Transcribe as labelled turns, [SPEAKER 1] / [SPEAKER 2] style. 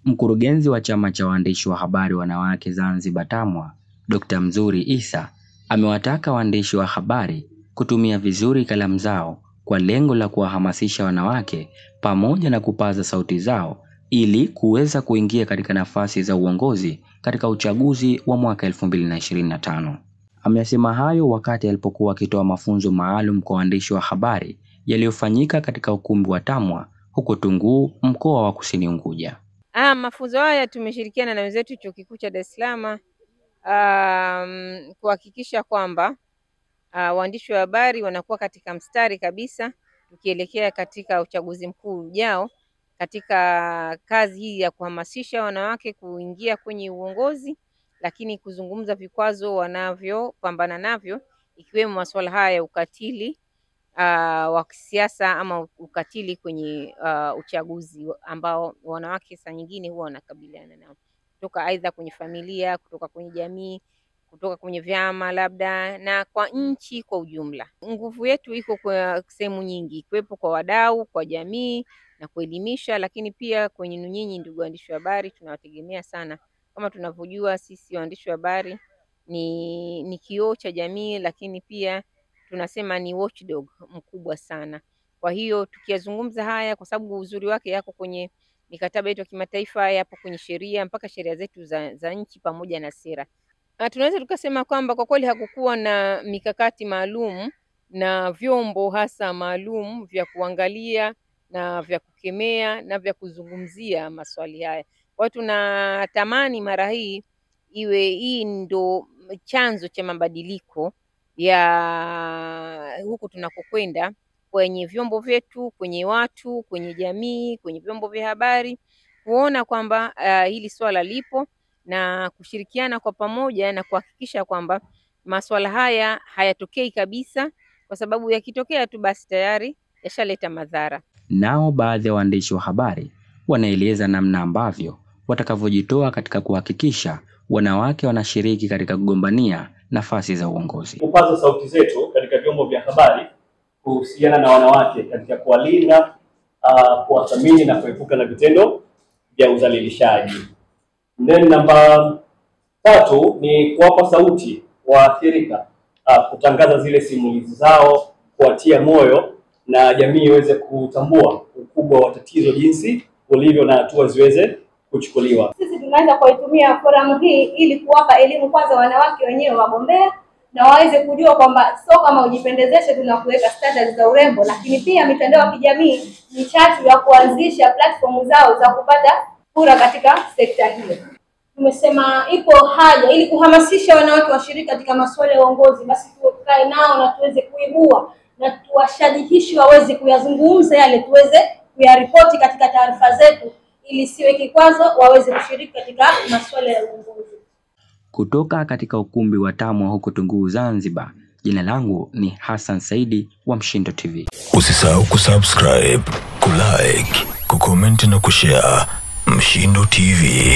[SPEAKER 1] Mkurugenzi wa chama cha waandishi wa habari wanawake Zanzibar TAMWA, Dr. Mzuri Isa, amewataka waandishi wa habari kutumia vizuri kalamu zao kwa lengo la kuwahamasisha wanawake pamoja na kupaza sauti zao ili kuweza kuingia katika nafasi za uongozi katika uchaguzi wa mwaka 2025. Amesema hayo wakati alipokuwa akitoa mafunzo maalum kwa waandishi wa habari yaliyofanyika katika ukumbi wa TAMWA huko Tunguu, mkoa wa Kusini Unguja.
[SPEAKER 2] Mafunzo haya tumeshirikiana na wenzetu Chuo Kikuu cha Dar es Salaam kuhakikisha kwamba waandishi wa habari wanakuwa katika mstari kabisa tukielekea katika uchaguzi mkuu ujao, katika kazi hii ya kuhamasisha wanawake kuingia kwenye uongozi, lakini kuzungumza vikwazo wanavyopambana navyo, ikiwemo masuala haya ya ukatili wa kisiasa ama ukatili kwenye uchaguzi ambao wanawake saa nyingine huwa wanakabiliana nao, kutoka aidha kwenye familia, kutoka kwenye jamii, kutoka kwenye vyama labda, na kwa nchi kwa ujumla. Nguvu yetu iko kwa sehemu nyingi, ikiwepo kwa wadau, kwa jamii na kuelimisha, lakini pia kwenye nyinyi ndugu waandishi wa habari tunawategemea sana. Kama tunavyojua sisi waandishi wa habari ni kioo cha jamii, lakini pia tunasema ni watchdog mkubwa sana. Kwa hiyo tukiyazungumza haya, kwa sababu uzuri wake yako kwenye mikataba yetu ya kimataifa, yapo kwenye sheria, mpaka sheria zetu za nchi pamoja na sera. Tunaweza tukasema kwamba kwa kweli hakukuwa na mikakati maalum na vyombo hasa maalum vya kuangalia na vya kukemea na vya kuzungumzia maswali haya. Kwa hiyo tunatamani mara hii hii ndo chanzo cha mabadiliko ya huku tunakokwenda, kwenye vyombo vyetu, kwenye watu, kwenye jamii, kwenye vyombo vya habari, kuona kwamba hili swala lipo na kushirikiana kwa pamoja na kuhakikisha kwamba masuala haya hayatokei kabisa, kwa sababu yakitokea tu basi tayari yashaleta madhara.
[SPEAKER 1] Nao baadhi ya waandishi wa habari wanaeleza namna ambavyo watakavyojitoa katika kuhakikisha wanawake wanashiriki katika kugombania nafasi za uongozi.
[SPEAKER 3] Kupaza sauti zetu katika vyombo vya habari kuhusiana na wanawake katika kuwalinda, kuwathamini na kuepuka na vitendo vya udhalilishaji. Namba 3 ni kuwapa sauti waathirika, kutangaza zile simulizi zao, kuwatia moyo na jamii iweze kutambua ukubwa wa tatizo jinsi ulivyo na hatua ziweze kuchukuliwa.
[SPEAKER 4] Sisi tunaanza kuitumia forum hii ili kuwapa elimu kwanza wanawake wenyewe wagombea, na waweze kujua kwamba sio kama ujipendezeshe tunakuweka status za urembo, lakini pia mitandao ya kijamii ni chachu ya kuanzisha platform zao za kupata kura katika sekta hiyo. Tumesema ipo haja ili kuhamasisha wanawake washiriki katika masuala ya uongozi, basi tukae nao na tuweze kuibua na tuwashajihishe waweze kuyazungumza yale, tuweze kuyaripoti katika taarifa zetu ili siwe kikwazo waweze kushiriki katika masuala ya uongozi.
[SPEAKER 1] Kutoka katika ukumbi wa TAMWA huko Tunguu, Zanzibar, jina langu ni Hassan Saidi wa Mshindo TV.
[SPEAKER 5] Usisahau kusubscribe, kulike, kucomment na kushare. Mshindo TV.